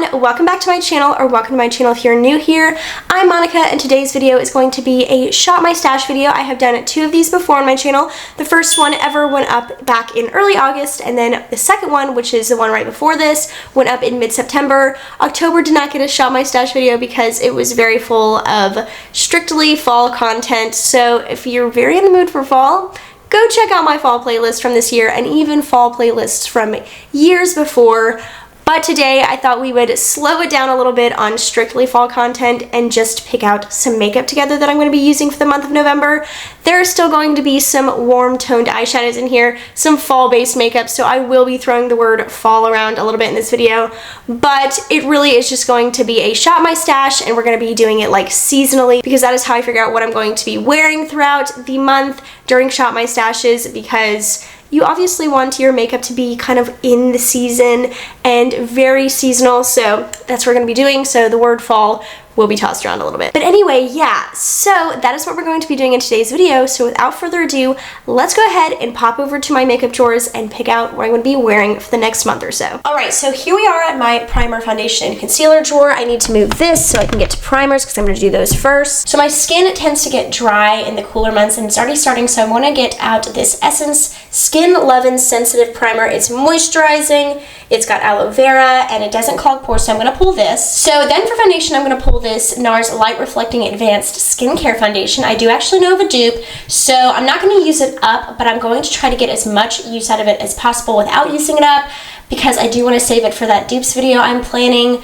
everyone, welcome back to my channel, or welcome to my channel if you're new here. I'm Monica, and today's video is going to be a Shop My Stash video. I have done 2 of these before on my channel. The first one ever went up back in early August, and then the second one, which is the one right before this, went up in mid-September. October did not get a Shop My Stash video because it was very full of strictly fall content, so if you're very in the mood for fall, go check out my fall playlist from this year and even fall playlists from years before. But today I thought we would slow it down a little bit on strictly fall content and just pick out some makeup together that I'm going to be using for the month of November. There are still going to be some warm toned eyeshadows in here, some fall based makeup, so I will be throwing the word fall around a little bit in this video, but it really is just going to be a Shop My Stash, and we're going to be doing it like seasonally because that is how I figure out what I'm going to be wearing throughout the month during Shop My Stashes, because you obviously want your makeup to be kind of in the season and very seasonal, so that's what we're going to be doing, so the word fall will be tossed around a little bit. But anyway, yeah, so that is what we're going to be doing in today's video, so without further ado, let's go ahead and pop over to my makeup drawers and pick out what I'm going to be wearing for the next month or so. Alright, so here we are at my primer, foundation, and concealer drawer. I need to move this so I can get to primers because I'm going to do those first. So my skin tends to get dry in the cooler months, and it's already starting, so I'm going to get out this Essence Skin Leaven Sensitive Primer. It's moisturizing, it's got aloe vera, and it doesn't clog pores, so I'm going to pull this. So then for foundation, I'm going to pull this NARS Light Reflecting Advanced Skincare Foundation. I do actually know of a dupe, so I'm not going to use it up, but I'm going to try to get as much use out of it as possible without using it up, because I do want to save it for that dupes video I'm planning.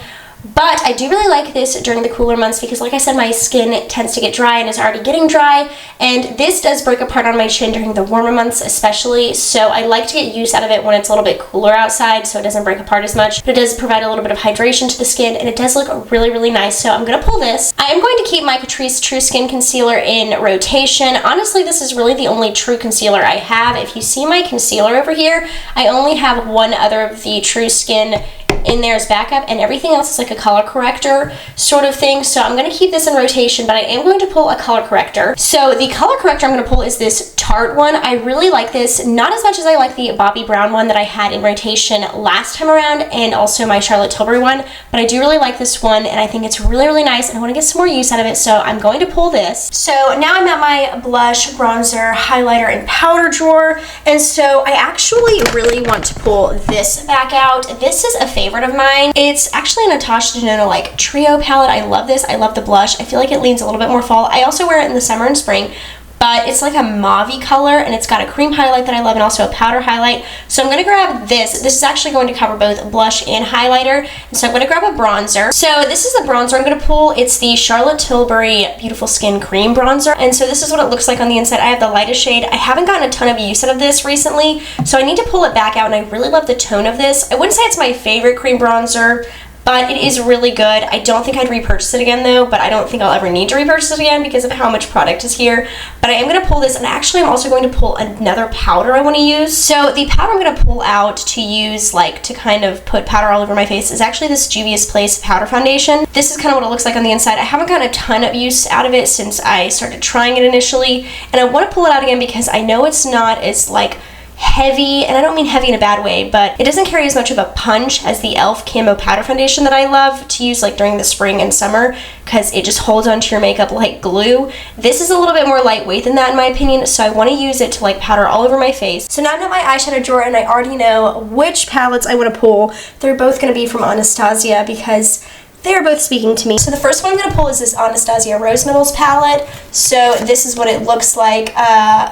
But I do really like this during the cooler months because, like I said, my skin tends to get dry and is already getting dry, and this does break apart on my chin during the warmer months especially, so I like to get use out of it when it's a little bit cooler outside so it doesn't break apart as much, but it does provide a little bit of hydration to the skin, and it does look really, really nice, so I'm going to pull this. I am going to keep my Catrice True Skin Concealer in rotation. Honestly, this is really the only true concealer I have. If you see my concealer over here, I only have one other of the True Skin in there as backup, and everything else is like a color corrector sort of thing, so I'm going to keep this in rotation, but I am going to pull a color corrector. So the color corrector I'm going to pull is this Tarte one. I really like this, not as much as I like the Bobbi Brown one that I had in rotation last time around, and also my Charlotte Tilbury one, but I do really like this one, and I think it's really, really nice, and I want to get some more use out of it, so I'm going to pull this. So now I'm at my blush, bronzer, highlighter, and powder drawer, and so I actually really want to pull this back out. This is a favorite of mine. It's actually a Natasha Denona like trio palette. I love this. I love the blush. I feel like it leans a little bit more fall. I also wear it in the summer and spring, but it's like a mauve-y color, and it's got a cream highlight that I love and also a powder highlight. So I'm going to grab this. This is actually going to cover both blush and highlighter, and so I'm going to grab a bronzer. So this is the bronzer I'm going to pull. It's the Charlotte Tilbury Beautiful Skin Cream Bronzer, and so this is what it looks like on the inside. I have the lightest shade. I haven't gotten a ton of use out of this recently, so I need to pull it back out, and I really love the tone of this. I wouldn't say it's my favorite cream bronzer, but it is really good. I don't think I'd repurchase it again though, but I don't think I'll ever need to repurchase it again because of how much product is here. But I am going to pull this, and actually I'm also going to pull another powder I want to use. So the powder I'm going to pull out to use, like to kind of put powder all over my face, is actually this Juvia's Place powder foundation. This is kind of what it looks like on the inside. I haven't gotten a ton of use out of it since I started trying it initially, and I want to pull it out again because I know it's not as like heavy, and I don't mean heavy in a bad way, but it doesn't carry as much of a punch as the e.l.f. Camo Powder Foundation that I love to use like during the spring and summer because it just holds onto your makeup like glue. This is a little bit more lightweight than that in my opinion, so I want to use it to like powder all over my face. So now I'm at my eyeshadow drawer, and I already know which palettes I want to pull. They're both going to be from Anastasia because they are both speaking to me. So the first one I'm going to pull is this Anastasia Rose Metals palette. So this is what it looks like.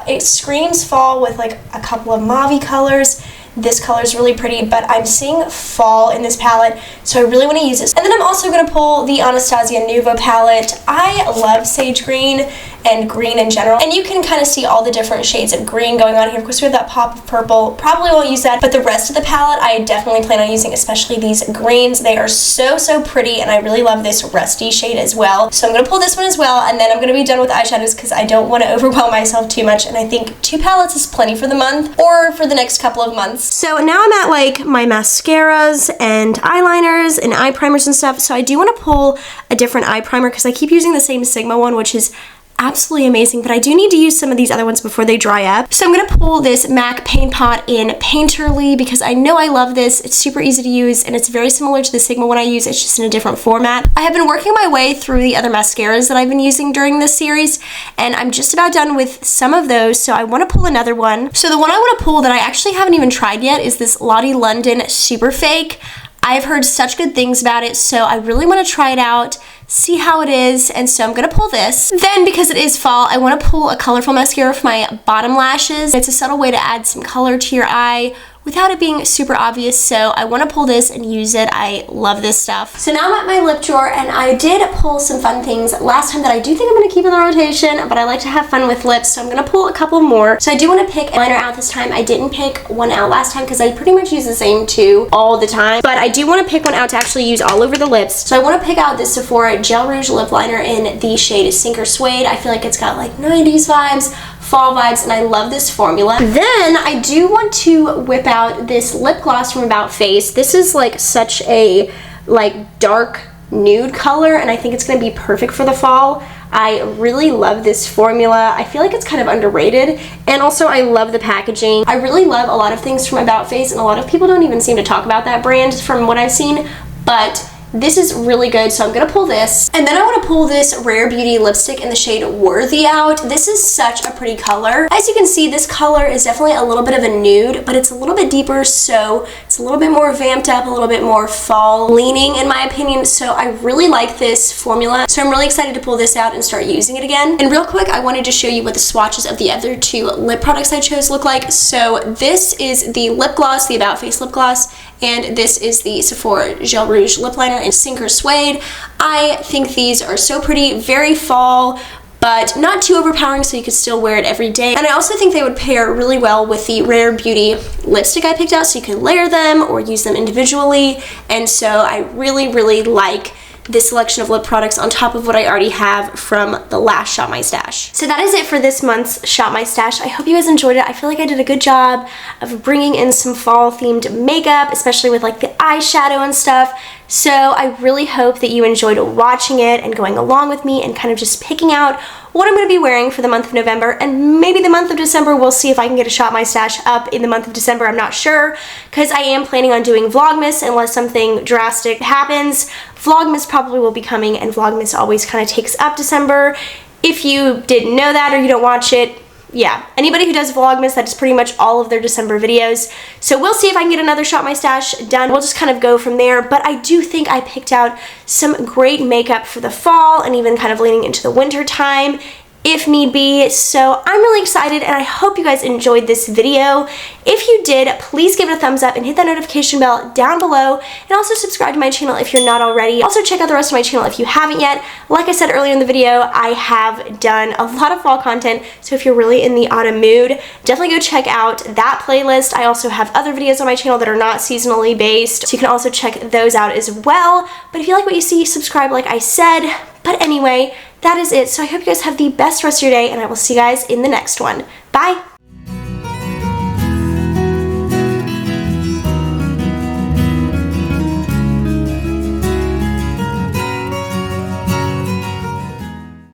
It screams fall with like a couple of mauve colors. This color is really pretty, but I'm seeing fall in this palette, so I really want to use this. And then I'm also going to pull the Anastasia Nuvo palette. I love sage green and green in general, and you can kind of see all the different shades of green going on here. Of course, we have that pop of purple. Probably won't use that, but the rest of the palette I definitely plan on using, especially these greens. They are so, so pretty, and I really love this rusty shade as well. So I'm going to pull this one as well, and then I'm going to be done with eyeshadows because I don't want to overwhelm myself too much, and I think 2 palettes is plenty for the month or for the next couple of months. So now I'm at like my mascaras and eyeliners and eye primers and stuff, so I do want to pull a different eye primer because I keep using the same Sigma one, which is absolutely amazing, but I do need to use some of these other ones before they dry up. So I'm gonna pull this MAC Paint Pot in Painterly because I know I love this. It's super easy to use and it's very similar to the Sigma one I use. It's just in a different format. I have been working my way through the other mascaras that I've been using during this series, and I'm just about done with some of those, so I wanna pull another one. So the one I wanna pull that I actually haven't even tried yet is this Lottie London Super Fake. I've heard such good things about it, so I really wanna try it out, see how it is, and so I'm gonna pull this. Then, because it is fall, I wanna pull a colorful mascara for my bottom lashes. It's a subtle way to add some color to your eye without it being super obvious, so I want to pull this and use it. I love this stuff. So now I'm at my lip drawer, and I did pull some fun things last time that I do think I'm going to keep in the rotation, but I like to have fun with lips, so I'm going to pull a couple more. So I do want to pick a liner out this time. I didn't pick one out last time because I pretty much use the same two all the time, but I do want to pick one out to actually use all over the lips. So I want to pick out this Sephora Gel Rouge Lip Liner in the shade Sink or Suede. I feel like it's got like 90s vibes, fall vibes, and I love this formula. Then I do want to whip out this lip gloss from About Face. This is like such a like dark nude color, and I think it's going to be perfect for the fall. I really love this formula. I feel like it's kind of underrated, and also I love the packaging. I really love a lot of things from About Face, and a lot of people don't even seem to talk about that brand from what I've seen, but this is really good, so I'm gonna pull this. And then I wanna pull this Rare Beauty lipstick in the shade Worthy out. This is such a pretty color. As you can see, this color is definitely a little bit of a nude, but it's a little bit deeper, so it's a little bit more vamped up, a little bit more fall leaning in my opinion, so I really like this formula. So I'm really excited to pull this out and start using it again. And real quick, I wanted to show you what the swatches of the other two lip products I chose look like. So this is the lip gloss, the About Face lip gloss, and this is the Sephora Gel Rouge Lip Liner in Sink or Suede. I think these are so pretty, very fall, but not too overpowering, so you could still wear it every day. And I also think they would pair really well with the Rare Beauty lipstick I picked out, so you can layer them or use them individually. And so I really, really like this selection of lip products on top of what I already have from the last Shop My Stash. So that is it for this month's Shop My Stash. I hope you guys enjoyed it. I feel like I did a good job of bringing in some fall themed makeup, especially with like the eyeshadow and stuff. So I really hope that you enjoyed watching it and going along with me and kind of just picking out what I'm going to be wearing for the month of November, and maybe the month of December. We'll see if I can get a Shop My Stash up in the month of December. I'm not sure, because I am planning on doing Vlogmas unless something drastic happens. Vlogmas probably will be coming, and Vlogmas always kind of takes up December. If you didn't know that or you don't watch it, yeah, anybody who does Vlogmas, that is pretty much all of their December videos. So we'll see if I can get another Shop My Stash done. We'll just kind of go from there, but I do think I picked out some great makeup for the fall and even kind of leaning into the winter time if need be. So I'm really excited, and I hope you guys enjoyed this video. If you did, please give it a thumbs up and hit that notification bell down below, and also subscribe to my channel if you're not already. Also check out the rest of my channel if you haven't yet. Like I said earlier in the video, I have done a lot of fall content, so if you're really in the autumn mood, definitely go check out that playlist. I also have other videos on my channel that are not seasonally based, so you can also check those out as well. But if you like what you see, subscribe like I said. But anyway, that is it. So I hope you guys have the best rest of your day, and I will see you guys in the next one. Bye!